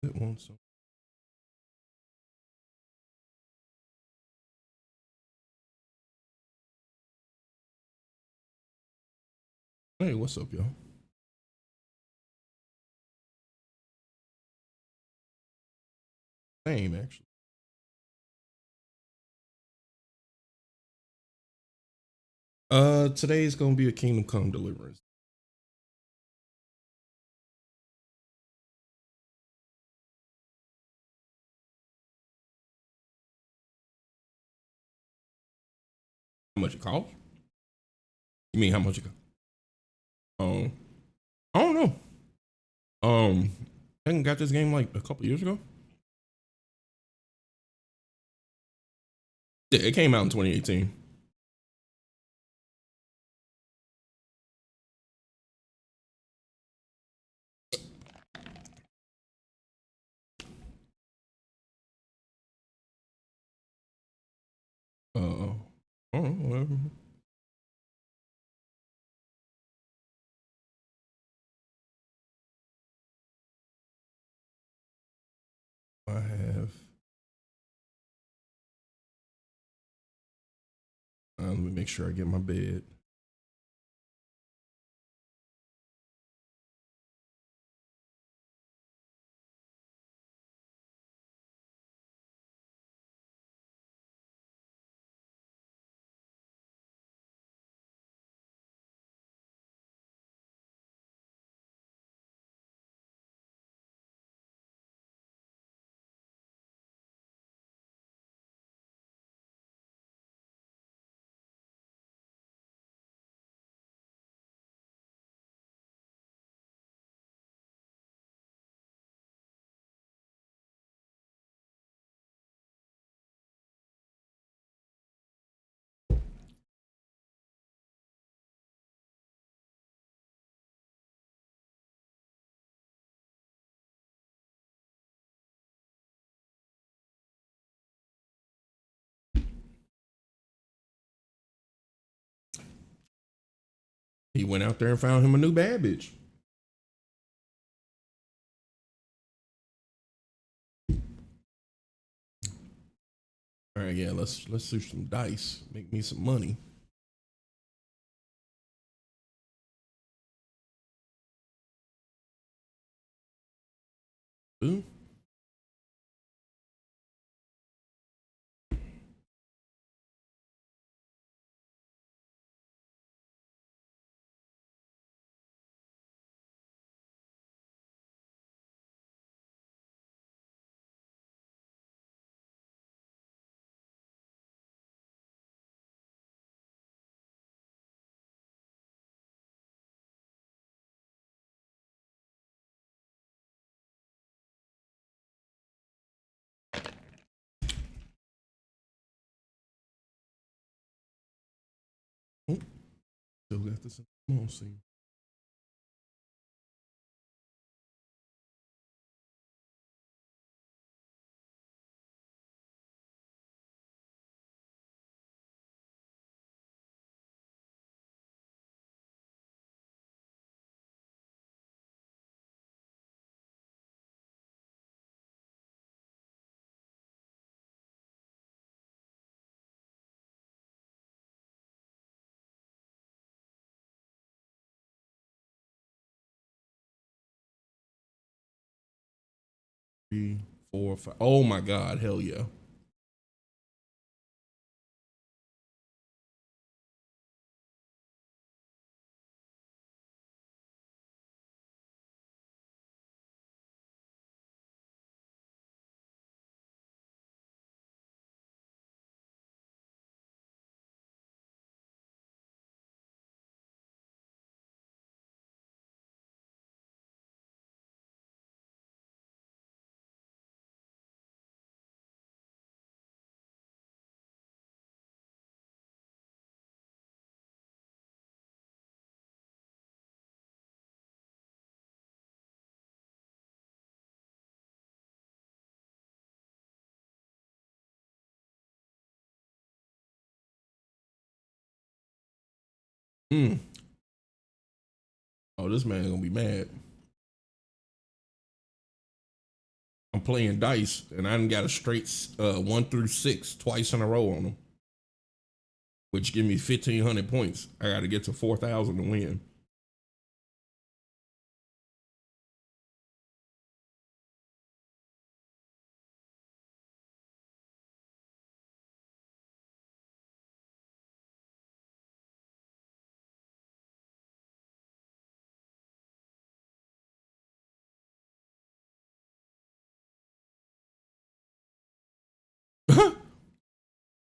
It won't. So. Hey, what's up, y'all? Same, actually. Today's gonna be a Kingdom Come Deliverance. How much it cost? You mean how much it cost? I don't know. I got this game like a couple years ago. Yeah, it came out in 2018. I don't know, whatever. I have. Let me make sure I get my bed. He went out there and found him a new bad bitch. All right, yeah, let's do some dice. Make me some money. Ooh. still got this. Come on, see. Three, four, five. Oh my God, hell yeah. Mm. Oh, this man gonna be mad. I'm playing dice and I done got a straight 1 through 6 twice in a row on them, which give me 1,500 points. I got to get to 4,000 to win.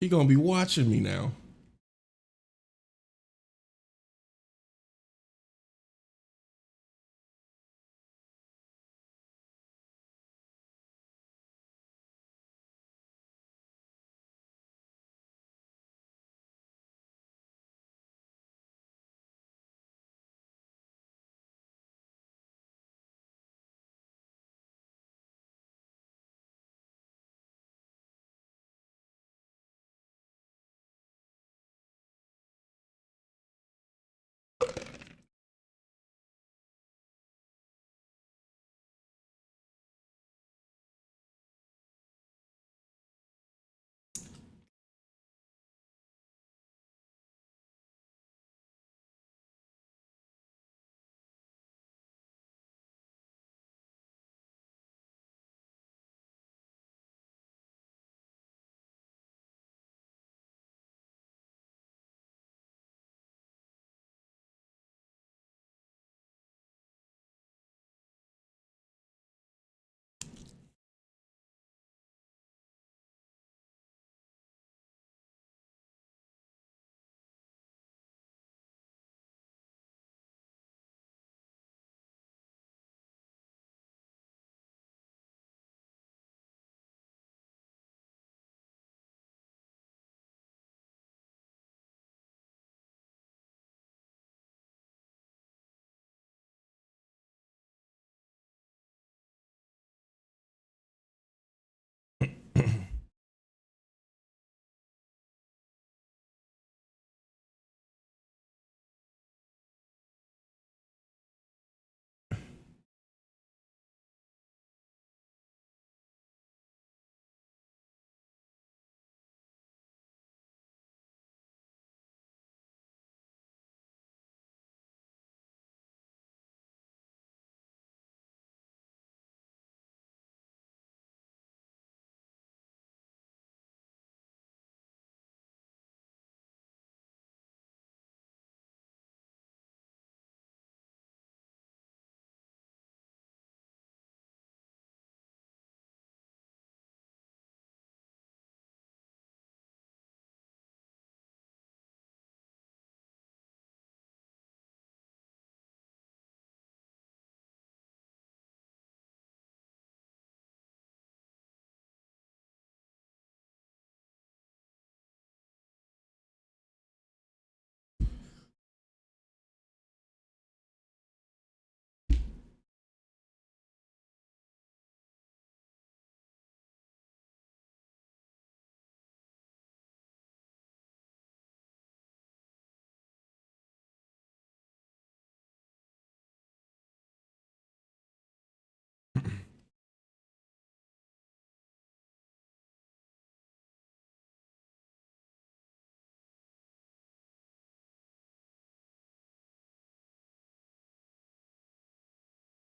He gonna be watching me now.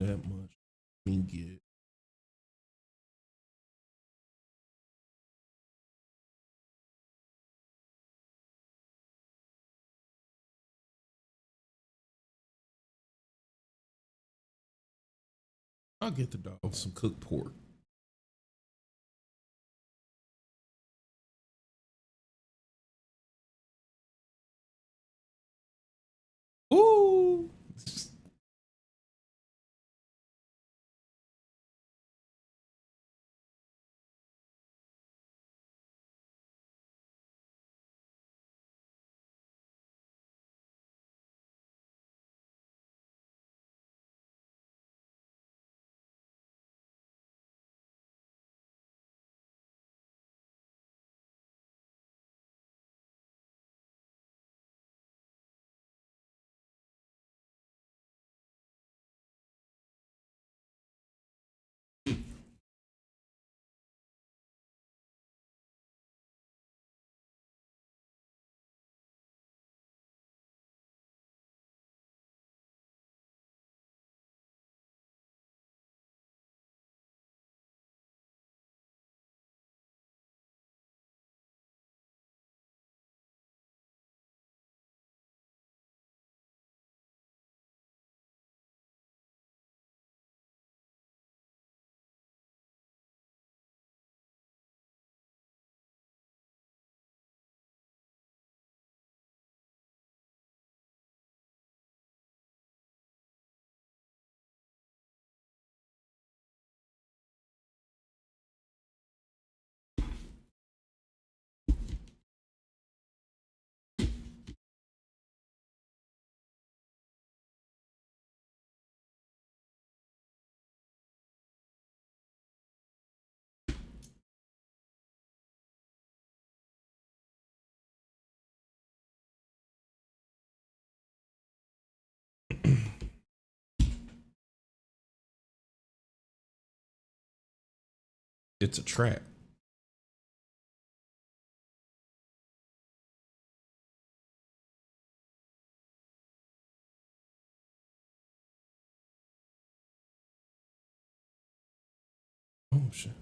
that much. Me get. I'll get the dog some cooked pork. Ooh. It's a trap. Oh shit.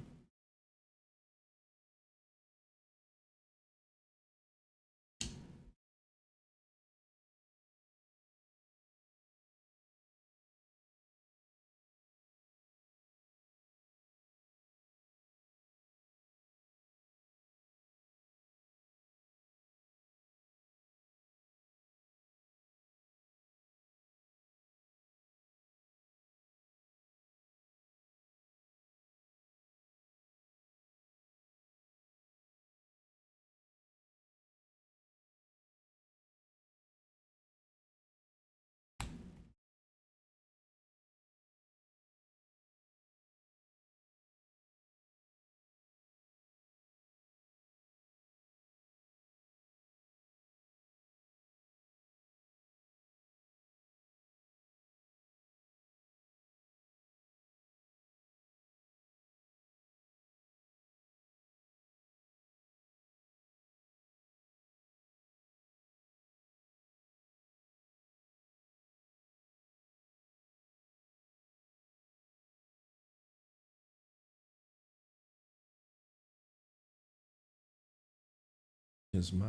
Is my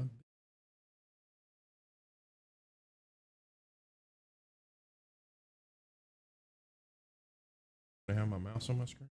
I have my mouse on my screen?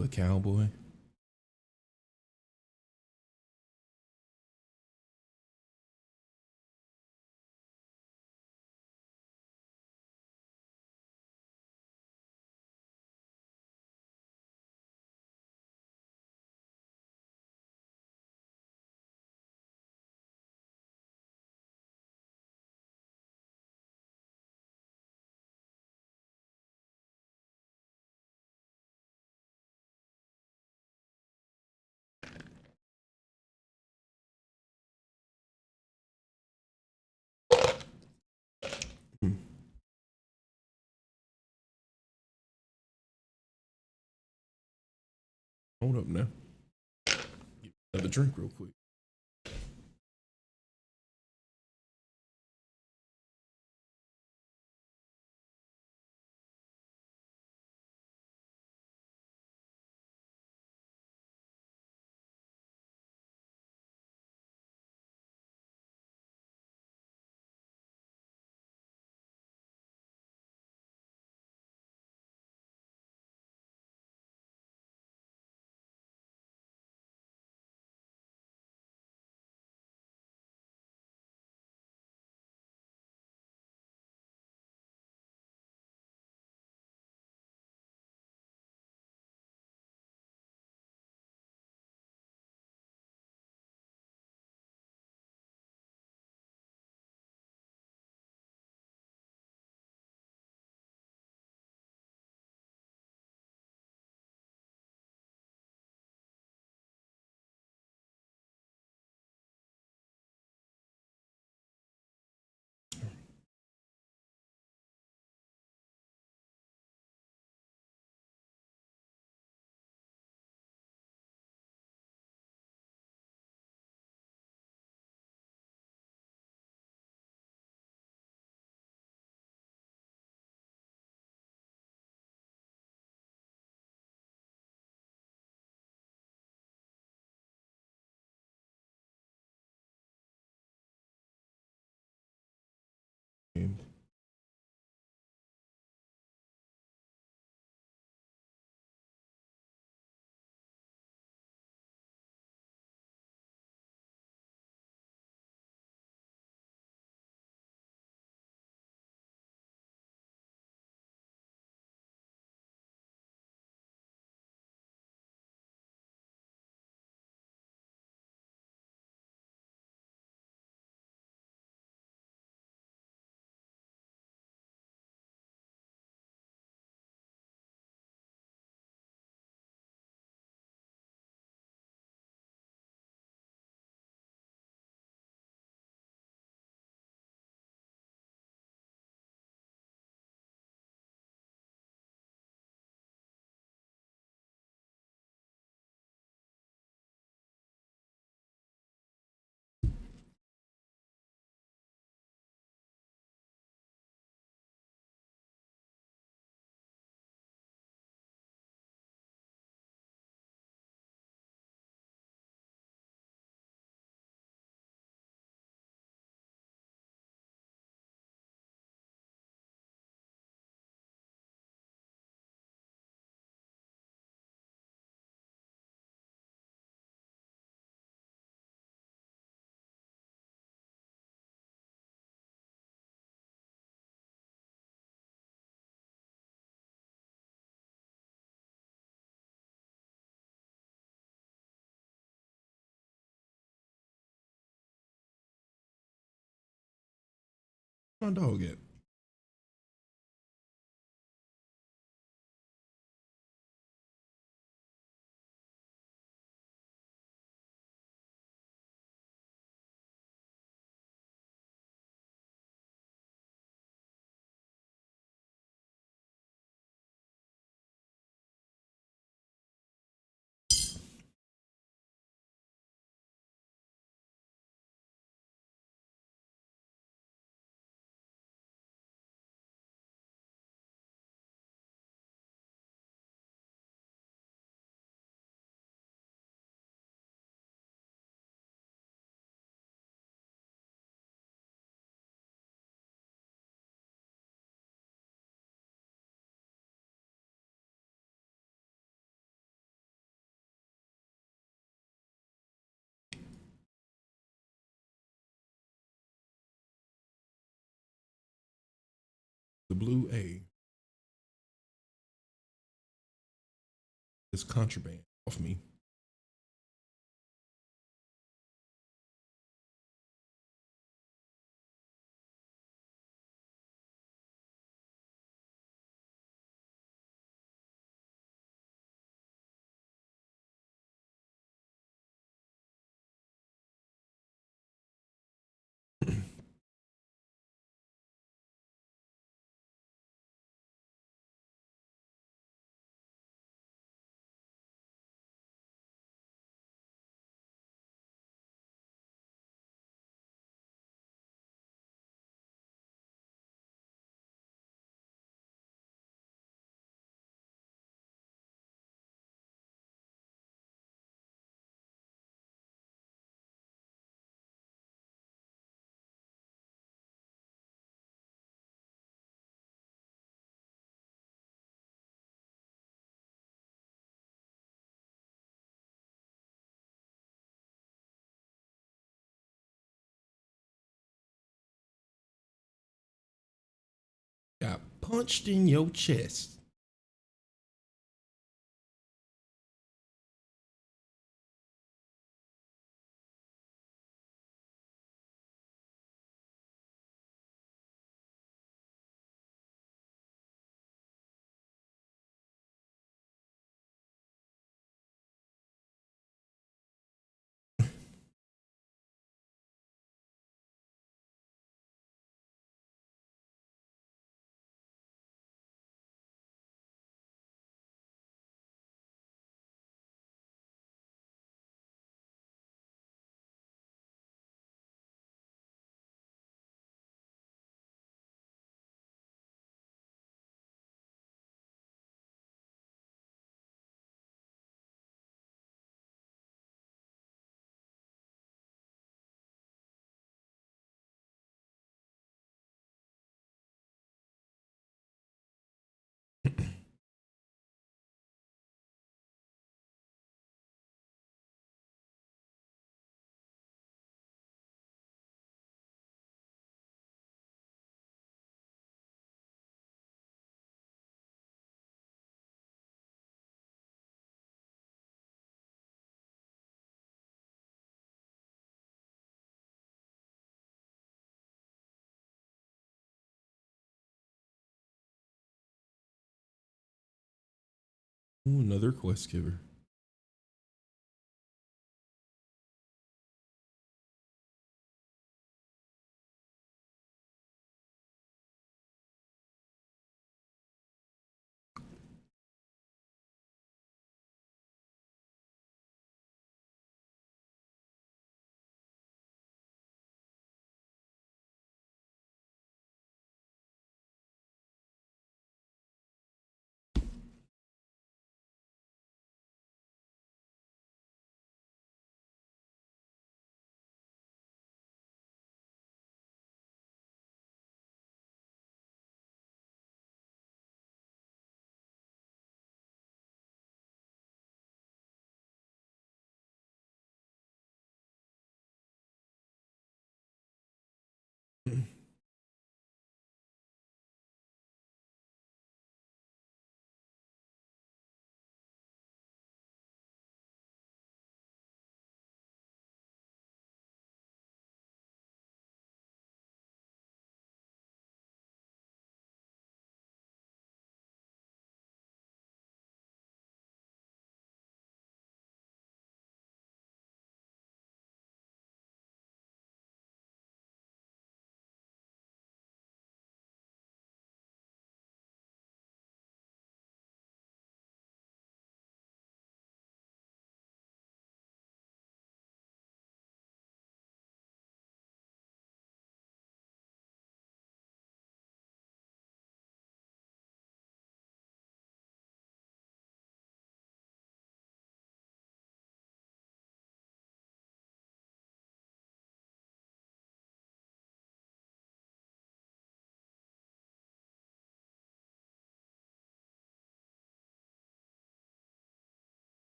you a cowboy? Hmm. Hold up now. Have a drink real quick. My dog at? The blue A is contraband off me. Got punched in your chest. Ooh, another quest giver.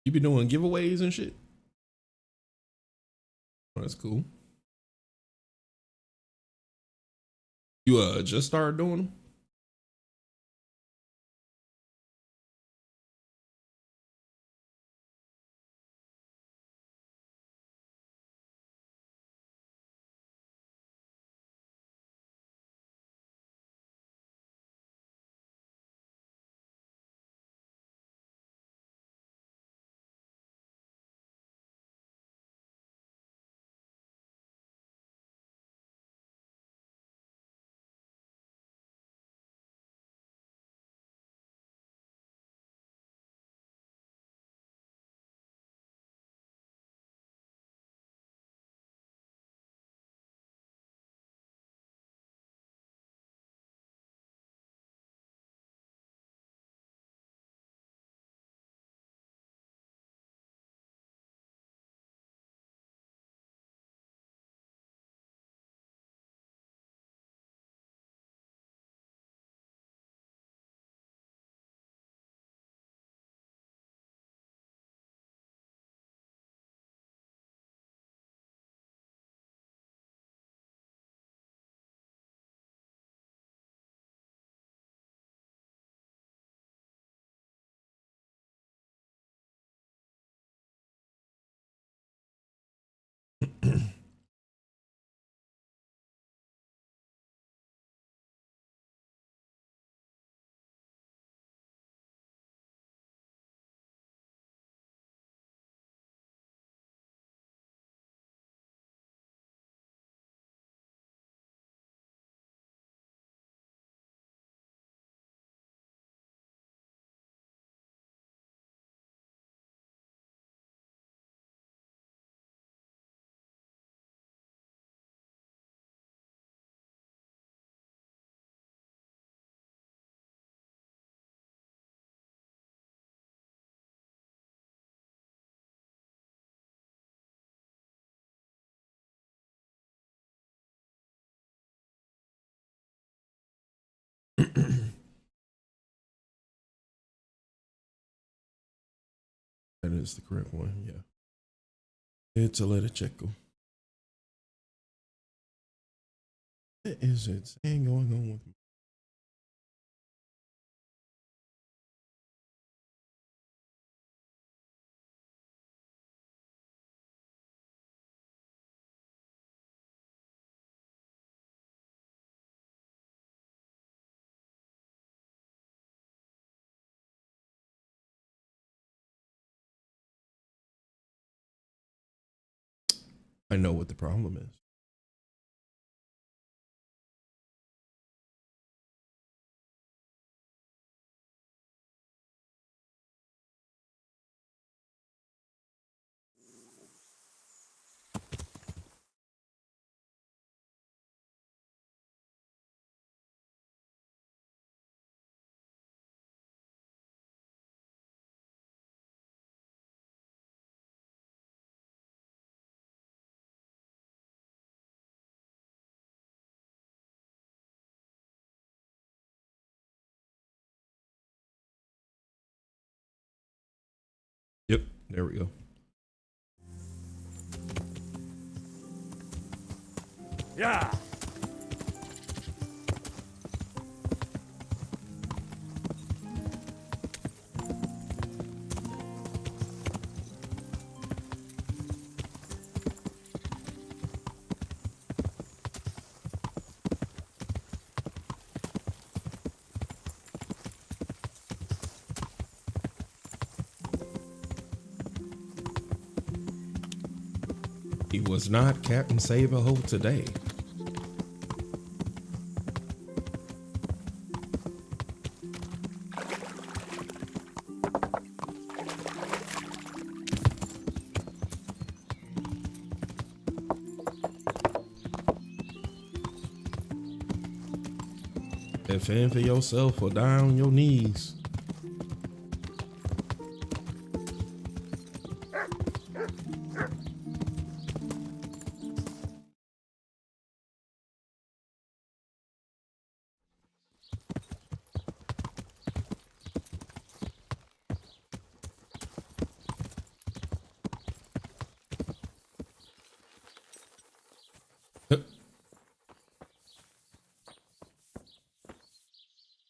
You be doing giveaways and shit? Oh, that's cool. You just started doing them? That is the correct one. Yeah. It's a letter checo. What is it saying going on with me? I know what the problem is. There we go. Yeah. He was not Captain Save-A-Ho today. And fend for yourself or die on your knees.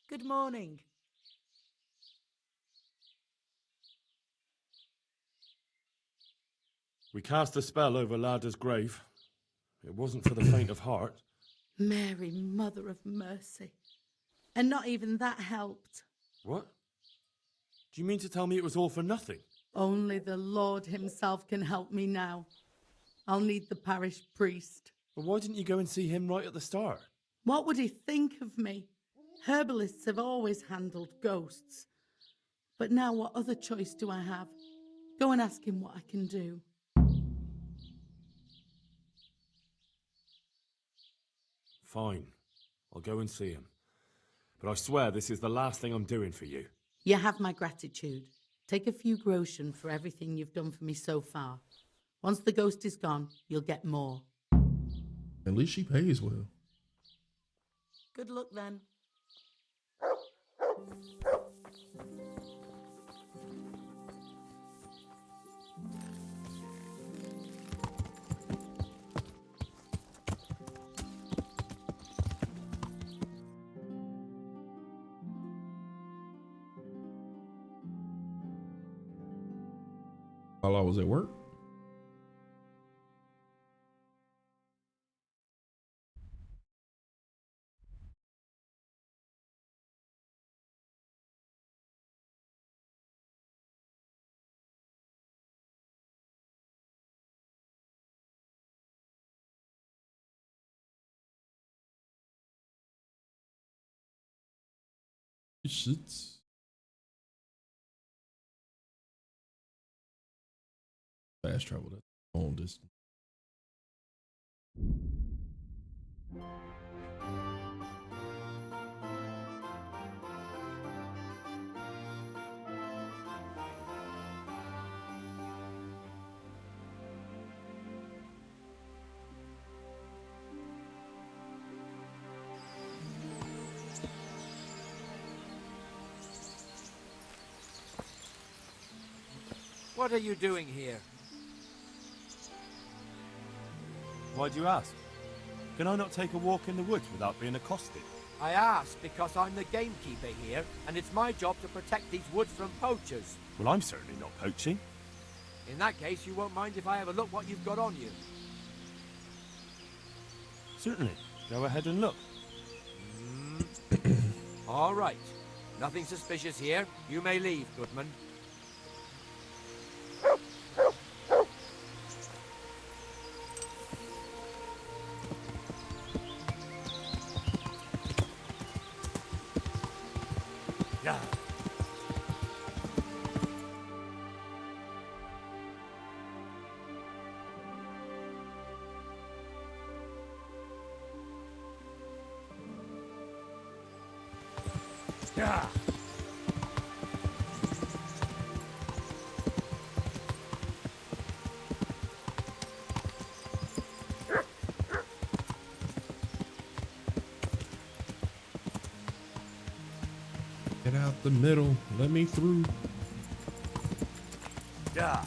Good morning. We cast a spell over Lada's grave. It wasn't for the faint of heart. Mary, Mother of Mercy. And not even that helped. What? Do you mean to tell me it was all for nothing? Only the Lord himself can help me now. I'll need the parish priest. Well, why didn't you go and see him right at the start? What would he think of me? Herbalists have always handled ghosts. But now what other choice do I have? Go and ask him what I can do. Fine. I'll go and see him. But I swear this is the last thing I'm doing for you. You have my gratitude. Take a few groschen for everything you've done for me so far. Once the ghost is gone, you'll get more. At least she pays well. Good luck then. While I was at work. Shits. Fast travel that long distance. What are you doing here? Why do you ask? Can I not take a walk in the woods without being accosted? I ask because I'm the gamekeeper here, and it's my job to protect these woods from poachers. Well, I'm certainly not poaching. In that case, you won't mind if I have a look what you've got on you. Certainly. Go ahead and look. All right. Nothing suspicious here. You may leave, Goodman. Yeah. Yeah. Get out the middle. Let me through. Yeah.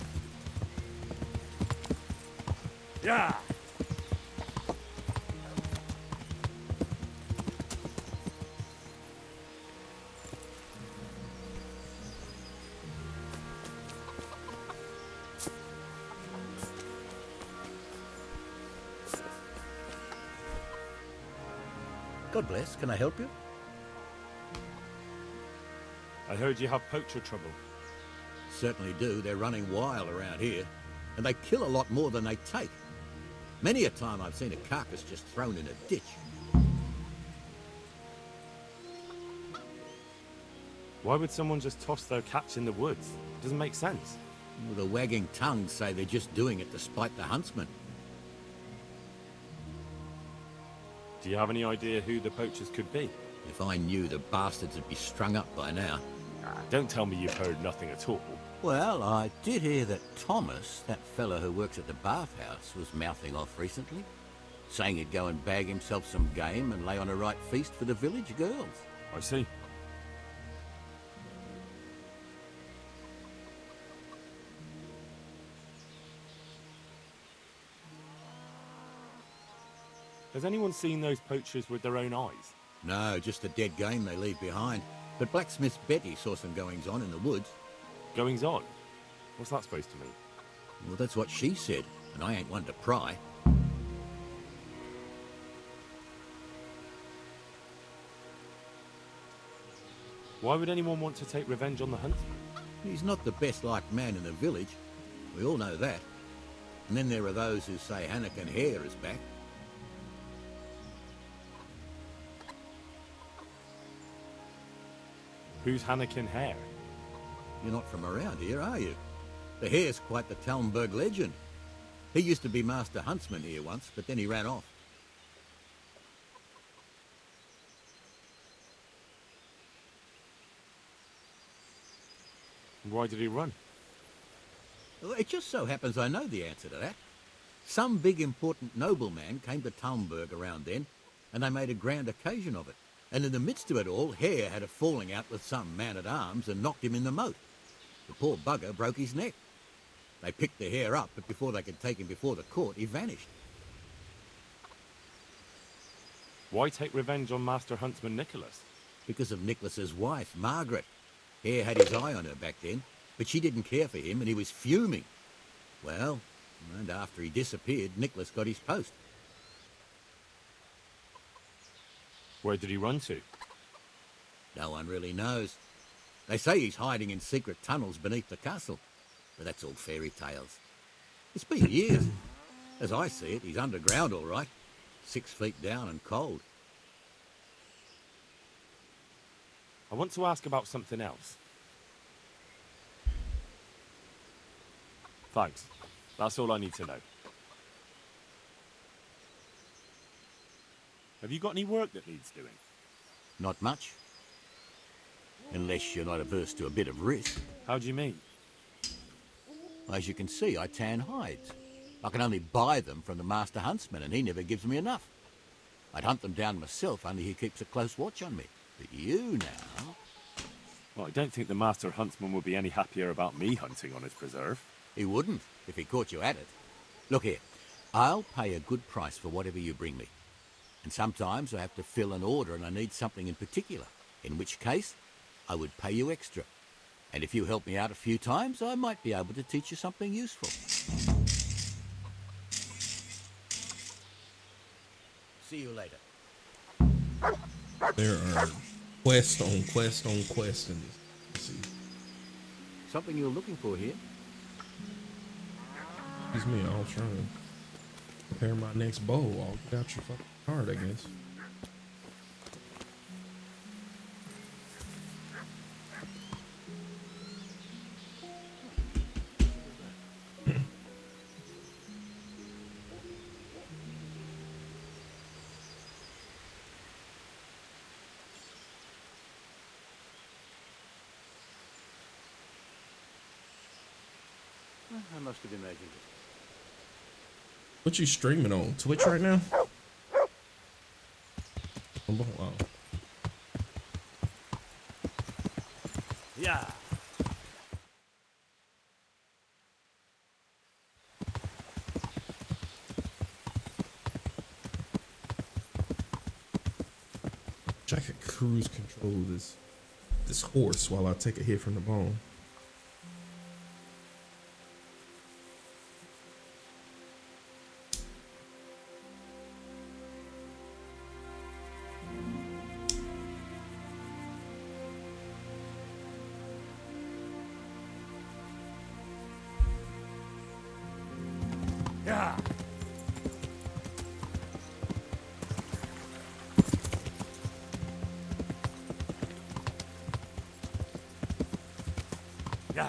Yeah. God bless. Can I help you? I heard you have poacher trouble. Certainly do. They're running wild around here. And they kill a lot more than they take. Many a time I've seen a carcass just thrown in a ditch. Why would someone just toss their catch in the woods? It doesn't make sense. Well, the wagging tongues say they're just doing it to spite the huntsman. Do you have any idea who the poachers could be? If I knew, the bastards would be strung up by now. Don't tell me you've heard nothing at all. Well, I did hear that Thomas, that fellow who works at the bathhouse, was mouthing off recently, saying he'd go and bag himself some game and lay on a right feast for the village girls. I see. Has anyone seen those poachers with their own eyes? No, just the dead game they leave behind. But blacksmith Betty saw some goings-on in the woods. Goings on? What's that supposed to mean? Well, that's what she said, and I ain't one to pry. Why would anyone want to take revenge on the huntsman? He's not the best-liked man in the village. We all know that. And then there are those who say Hannikin Hare is back. Who's Hannikin Hare? You're not from around here, are you? The Hare's quite the Talmberg legend. He used to be Master Huntsman here once, but then he ran off. Why did he run? Well, it just so happens I know the answer to that. Some big important nobleman came to Talmberg around then, and they made a grand occasion of it. And in the midst of it all, Hare had a falling out with some man-at-arms and knocked him in the moat. The poor bugger broke his neck. They picked the Hare up, but before they could take him before the court, he vanished. Why take revenge on Master Huntsman Nicholas? Because of Nicholas's wife, Margaret. Hare had his eye on her back then, but she didn't care for him and he was fuming. Well, and after he disappeared, Nicholas got his post. Where did he run to? No one really knows. They say he's hiding in secret tunnels beneath the castle, but that's all fairy tales. It's been years. As I see it, he's underground all right, 6 feet down and cold. I want to ask about something else. Thanks. That's all I need to know. Have you got any work that needs doing? Not much. Unless you're not averse to a bit of risk. How do you mean? As you can see, I tan hides. I can only buy them from the Master Huntsman, and he never gives me enough. I'd hunt them down myself, only he keeps a close watch on me. But you now... Well, I don't think the Master Huntsman would be any happier about me hunting on his preserve. He wouldn't, if he caught you at it. Look here, I'll pay a good price for whatever you bring me. And sometimes I have to fill an order and I need something in particular, in which case I would pay you extra. And if you help me out a few times, I might be able to teach you something useful. See you later. There are quest on quest on quest in this. Let's see. Something you're looking for here? Excuse me, I was trying to prepare my next bow. I'll get out your fucking card, I guess. I must have imagined it. What you streaming on? Twitch right now? Wow. Yeah. cruise control this horse while I take a hit from the bone. Yeah. Yeah.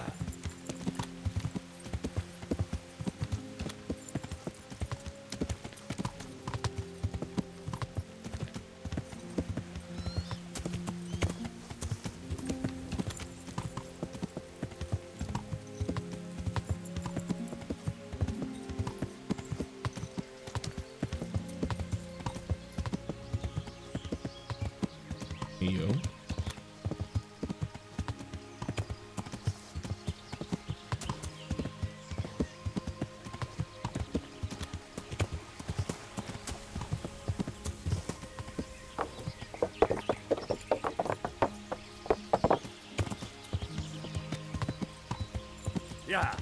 Yo. Yeah.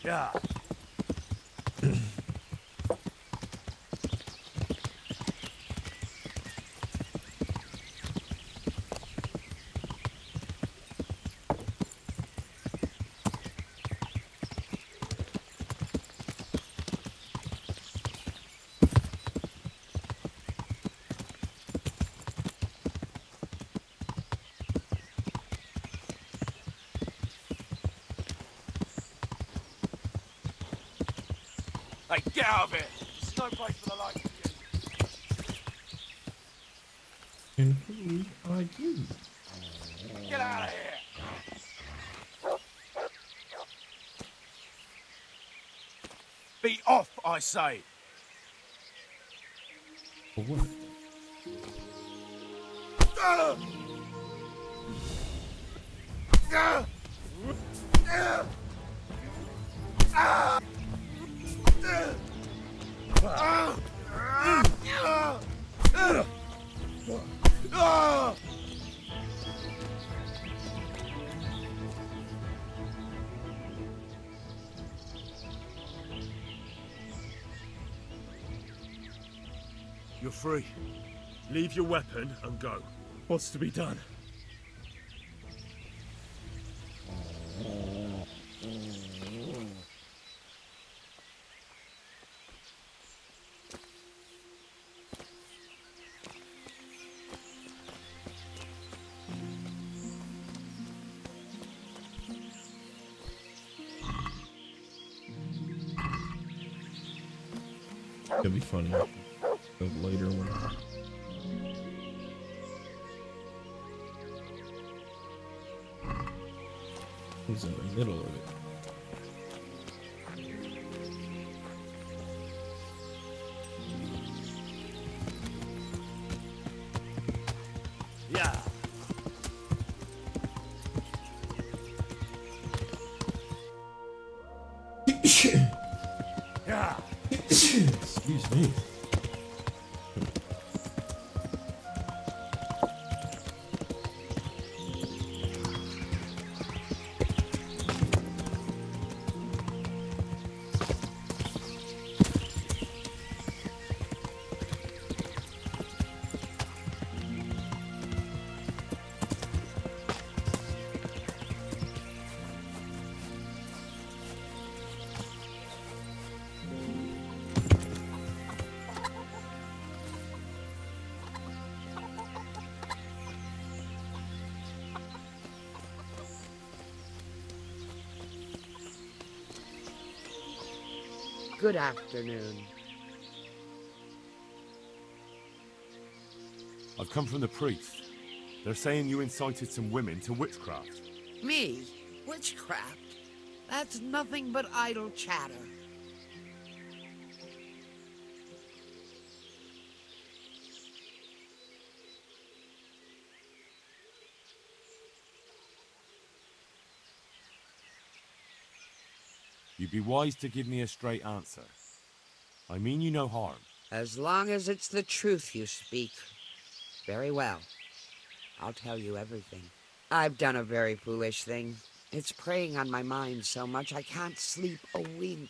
Yeah. Hey, get out of here! There's no place for the likes of you. And who are you? Get out of here! Be off, I say! For what? You're free. Leave your weapon and go. What's to be done? It'll be funny. Later when he's in the middle of it. Yeah. Yeah. Excuse me. Good afternoon. I've come from the priest. They're saying you incited some women to witchcraft. Me? Witchcraft? That's nothing but idle chatter. You'd be wise to give me a straight answer. I mean you no harm. As long as it's the truth you speak. Very well. I'll tell you everything. I've done a very foolish thing. It's preying on my mind so much I can't sleep a wink.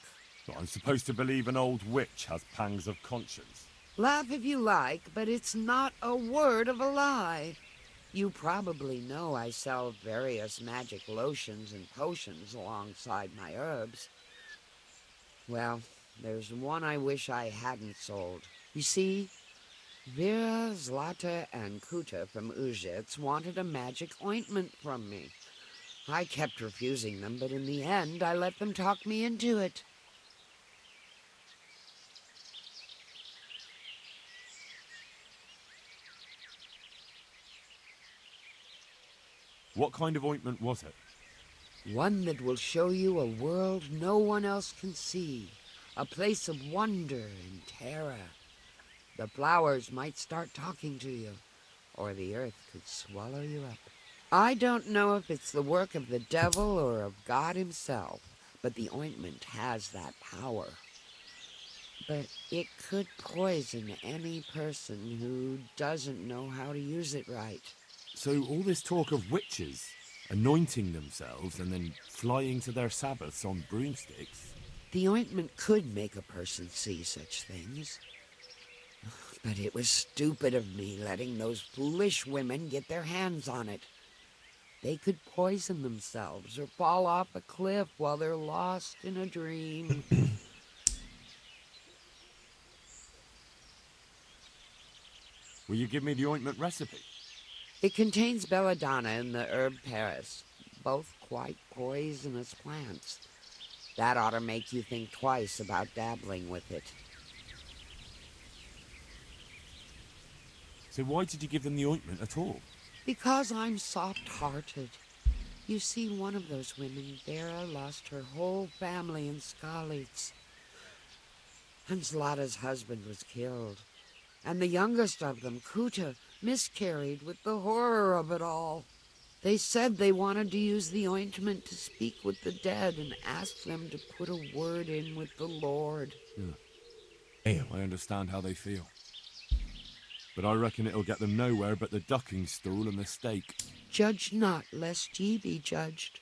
I'm supposed to believe an old witch has pangs of conscience. Laugh if you like, but it's not a word of a lie. You probably know I sell various magic lotions and potions alongside my herbs. Well, there's one I wish I hadn't sold. You see, Vera, Zlata, and Kuta from Uzhitz wanted a magic ointment from me. I kept refusing them, but in the end, I let them talk me into it. What kind of ointment was it? One that will show you a world no one else can see. A place of wonder and terror. The flowers might start talking to you, or the earth could swallow you up. I don't know if it's the work of the devil or of God himself, but the ointment has that power. But it could poison any person who doesn't know how to use it right. So all this talk of witches anointing themselves and then flying to their sabbaths on broomsticks. The ointment could make a person see such things. But it was stupid of me letting those foolish women get their hands on it. They could poison themselves or fall off a cliff while they're lost in a dream. Will you give me the ointment recipe? It contains belladonna and the herb Paris, both quite poisonous plants. That ought to make you think twice about dabbling with it. So why did you give them the ointment at all? Because I'm soft-hearted. You see, one of those women, Vera, lost her whole family in Skalitz. And Zlata's husband was killed. And the youngest of them, Kuta, miscarried with the horror of it all. They said they wanted to use the ointment to speak with the dead and ask them to put a word in with the Lord. Yeah. Damn. I understand how they feel. But I reckon it'll get them nowhere but the ducking stool and the stake. Judge not, lest ye be judged.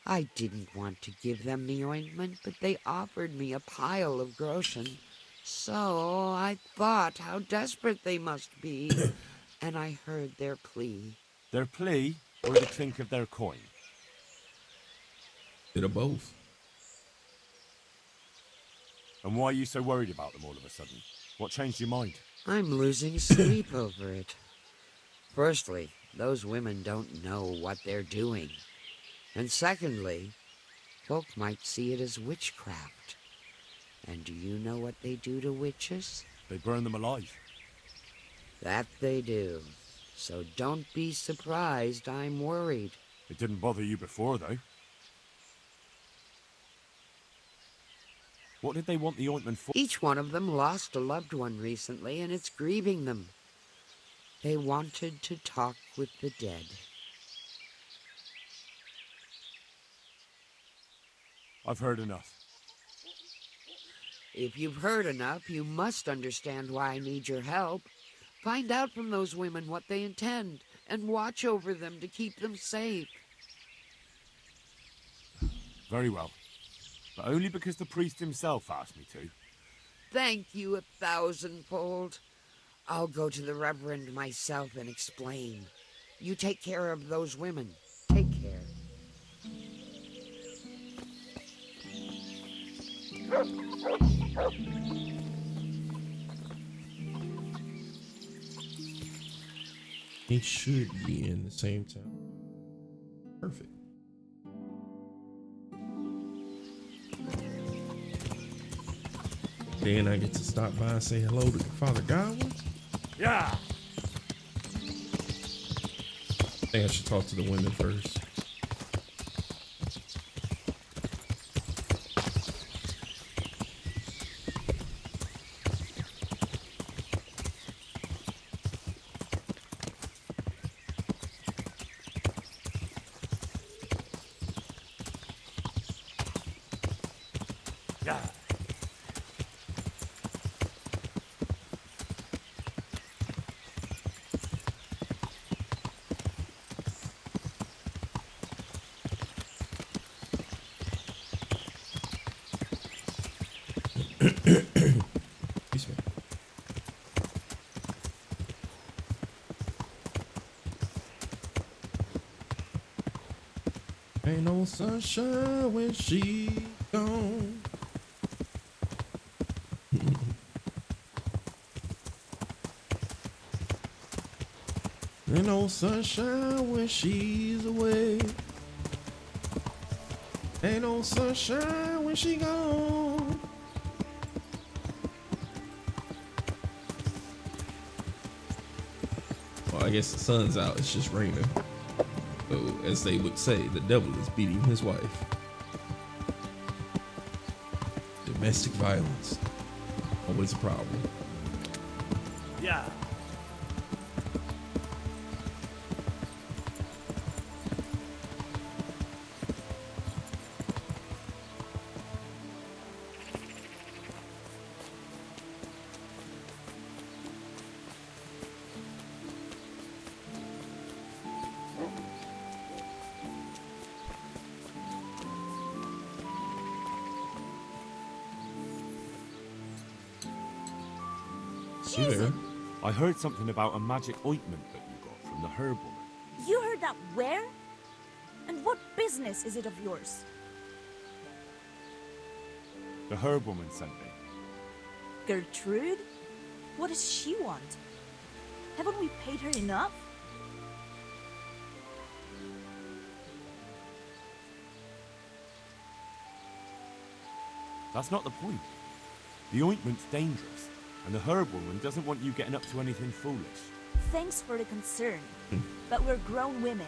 I didn't want to give them the ointment, but they offered me a pile of groschen. So I thought how desperate they must be, and I heard their plea. Their plea or the clink of their coin? Bit of both. And why are you so worried about them all of a sudden? What changed your mind? I'm losing sleep over it. Firstly, those women don't know what they're doing. And secondly, folk might see it as witchcraft. And do you know what they do to witches? They burn them alive. That they do. So don't be surprised I'm worried. It didn't bother you before, though. What did they want the ointment for? Each one of them lost a loved one recently, and it's grieving them. They wanted to talk with the dead. I've heard enough. If you've heard enough, you must understand why I need your help. Find out from those women what they intend, and watch over them to keep them safe. Very well. But only because the priest himself asked me to. Thank you 1,000-fold. I'll go to the Reverend myself and explain. You take care of those women. Take care. He should be in the same town. Perfect. Then I get to stop by and say hello to Father Godwin. Yeah! think I should talk to the women first. Yeah. Excuse me. Ain't no sunshine when she gone. Ain't no sunshine when she's away. Ain't no sunshine when she gone. Well, I guess the sun's out, it's just raining. So, as they would say, the devil is beating his wife. Domestic violence. Always a problem. Yeah. You there? I heard something about a magic ointment that you got from the herb woman. You heard that where? And what business is it of yours? The herb woman sent me. Gertrude? What does she want? Haven't we paid her enough? That's not the point. The ointment's dangerous, and the herb woman doesn't want you getting up to anything foolish. Thanks for the concern. But we're grown women.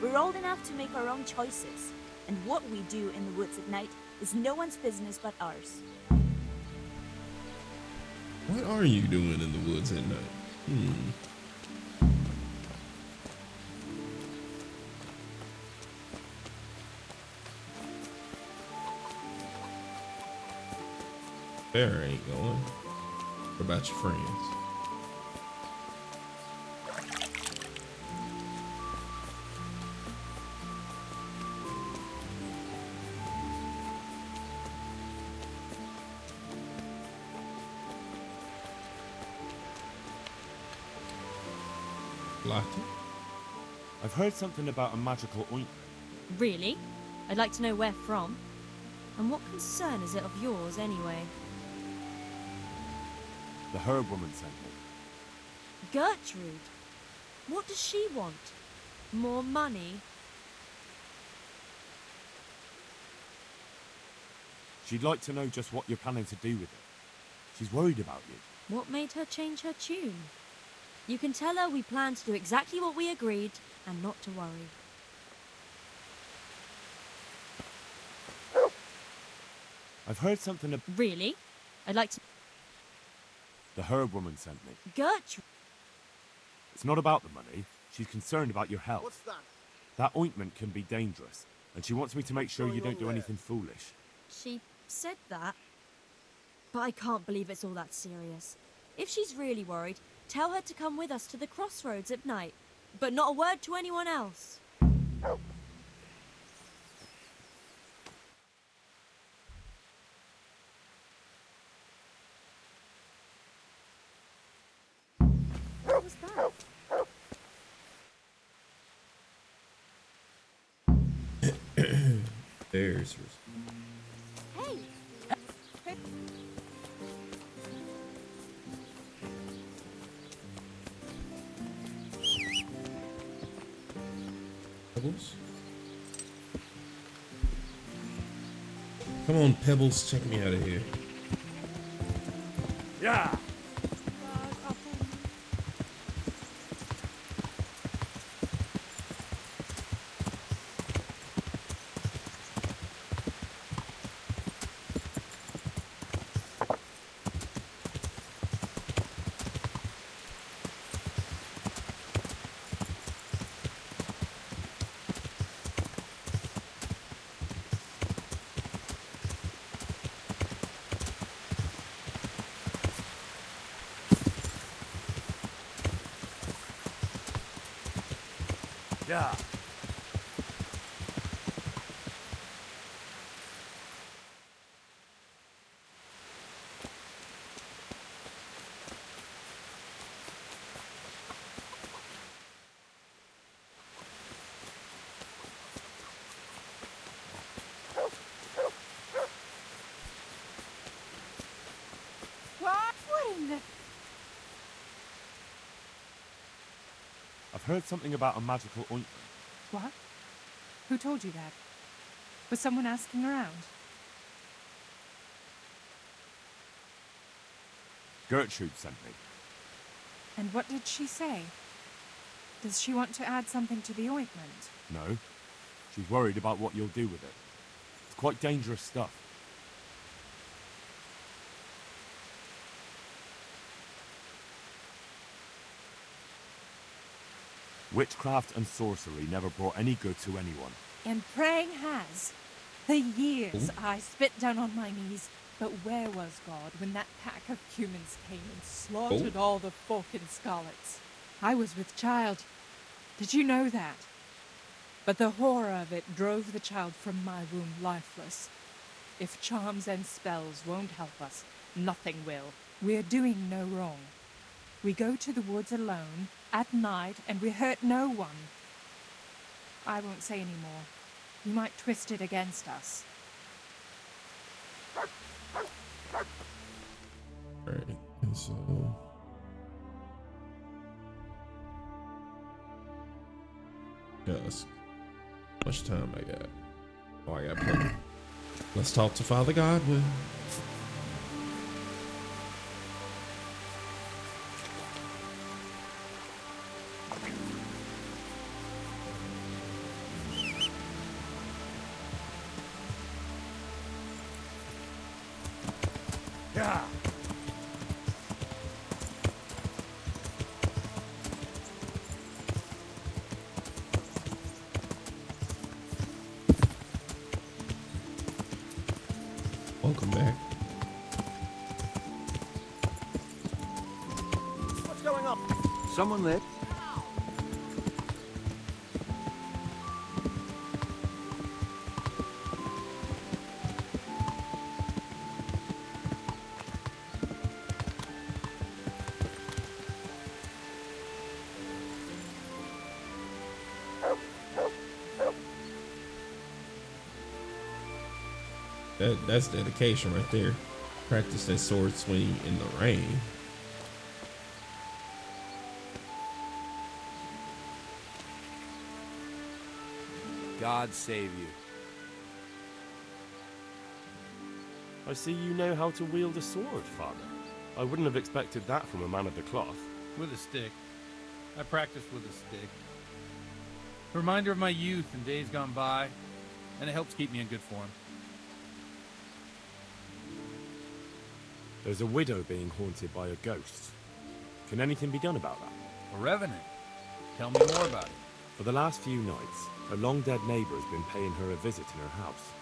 We're old enough to make our own choices. And what we do in the woods at night is no one's business but ours. What are you doing in the woods at night? Bear ain't going. What about your friends? Locked it? I've heard something about a magical ointment. Really? I'd like to know where from. And what concern is it of yours, anyway? The herb woman sent me. Gertrude? What does she want? More money? She'd like to know just what you're planning to do with it. She's worried about you. What made her change her tune? You can tell her we plan to do exactly what we agreed and not to worry. I've heard something Really? I'd like to... the herb woman sent me. Gertrude? It's not about the money. She's concerned about your health. What's that? That ointment can be dangerous, and she wants me to make sure you don't do anything foolish. She said that. But I can't believe it's all that serious. If she's really worried, tell her to come with us to the crossroads at night. But not a word to anyone else. What was that? There's. Hey! Pebbles? Come on, Pebbles, check me out of here. Yeah. Yeah. What in the... I've heard something about a magical ointment. What? Who told you that? Was someone asking around? Gertrude sent me. And what did she say? Does she want to add something to the ointment? No. She's worried about what you'll do with it. It's quite dangerous stuff. Witchcraft and sorcery never brought any good to anyone. And praying has. For years I spit down on my knees, but where was God when that pack of humans came and slaughtered all the folk in Scarlets? I was with child. Did you know that? But the horror of it drove the child from my womb lifeless. If charms and spells won't help us, nothing will. We're doing no wrong. We go to the woods alone, at night, and we hurt no one. I won't say any more. You might twist it against us. Alright, and so... Dusk. How much time I got? Oh, I got plenty. Let's talk to Father Godwin. Yeah. Welcome back. What's going on? Someone there? That's dedication right there. Practice that sword swing in the rain. God save you. I see you know how to wield a sword, Father. I wouldn't have expected that from a man of the cloth. With a stick. I practice with a stick. Reminder of my youth and days gone by, and it helps keep me in good form. There's a widow being haunted by a ghost. Can anything be done about that? A revenant. Tell me more about it. For the last few nights, a long-dead neighbour has been paying her a visit in her house.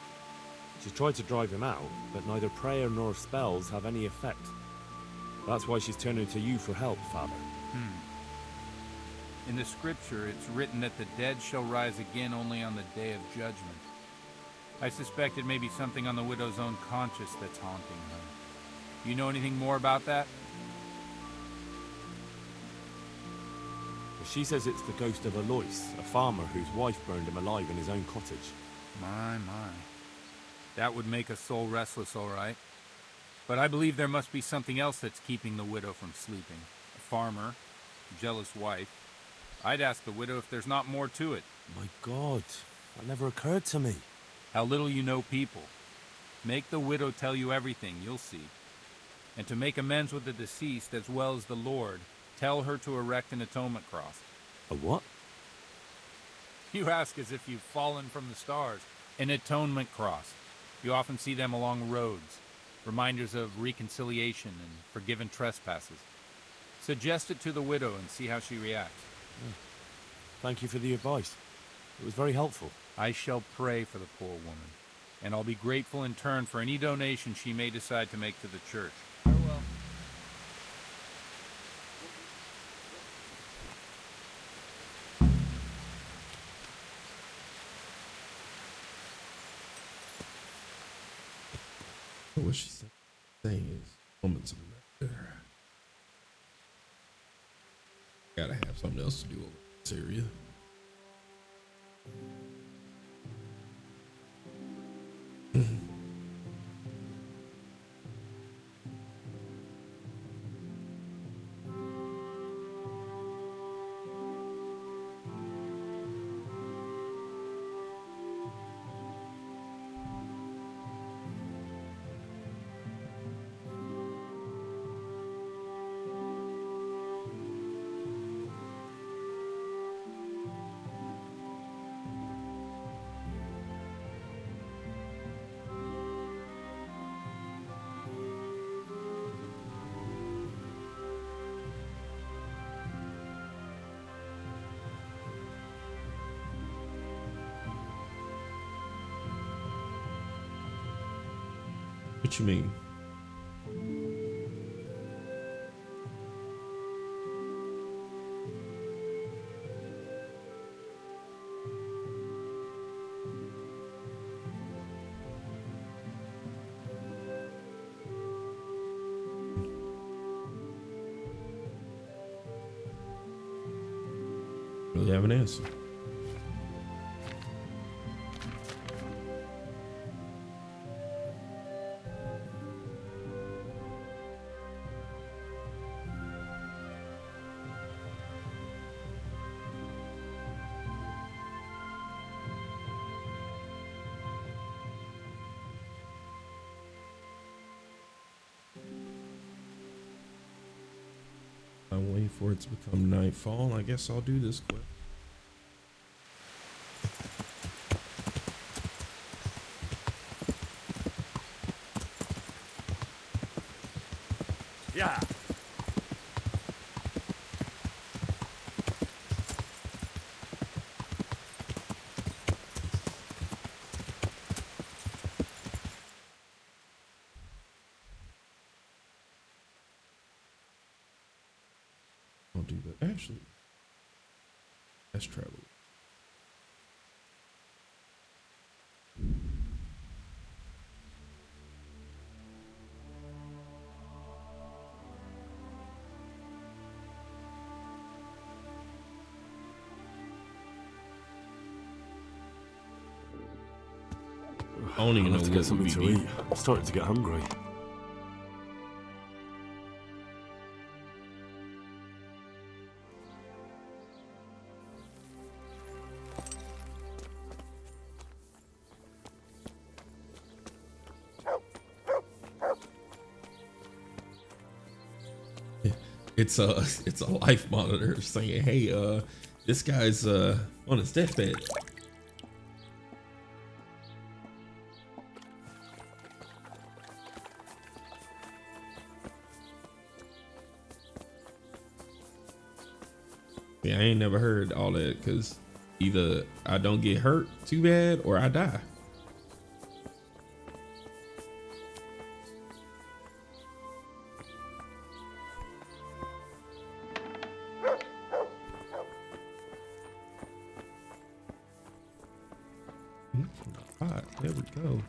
She's tried to drive him out, but neither prayer nor spells have any effect. That's why she's turning to you for help, Father. In the scripture, it's written that the dead shall rise again only on the day of judgment. I suspect it may be something on the widow's own conscience that's haunting her. You know anything more about that? She says it's the ghost of Alois, a farmer whose wife burned him alive in his own cottage. My. That would make a soul restless, all right. But I believe there must be something else that's keeping the widow from sleeping. A farmer, a jealous wife. I'd ask the widow if there's not more to it. My God, that never occurred to me. How little you know people. Make the widow tell you everything, you'll see. And to make amends with the deceased as well as the Lord, tell her to erect an atonement cross. A what? You ask as if you've fallen from the stars. An atonement cross. You often see them along roads. Reminders of reconciliation and forgiven trespasses. Suggest it to the widow and see how she reacts. Thank you for the advice. It was very helpful. I shall pray for the poor woman, and I'll be grateful in turn for any donation she may decide to make to the church. Farewell. What she's saying is, woman's a murderer. Gotta have something else to do over this area. What you mean? Really have an answer. I'm waiting for it to become nightfall. I guess I'll do this quick. Yeah. I'll do that. Actually, let's travel. I don't even know to what get something would to be. eat. I'm starting to get hungry. It's a life monitor saying, "Hey, this guy's on his deathbed." Yeah, I ain't never heard all that because either I don't get hurt too bad or I die. Hot. There we go.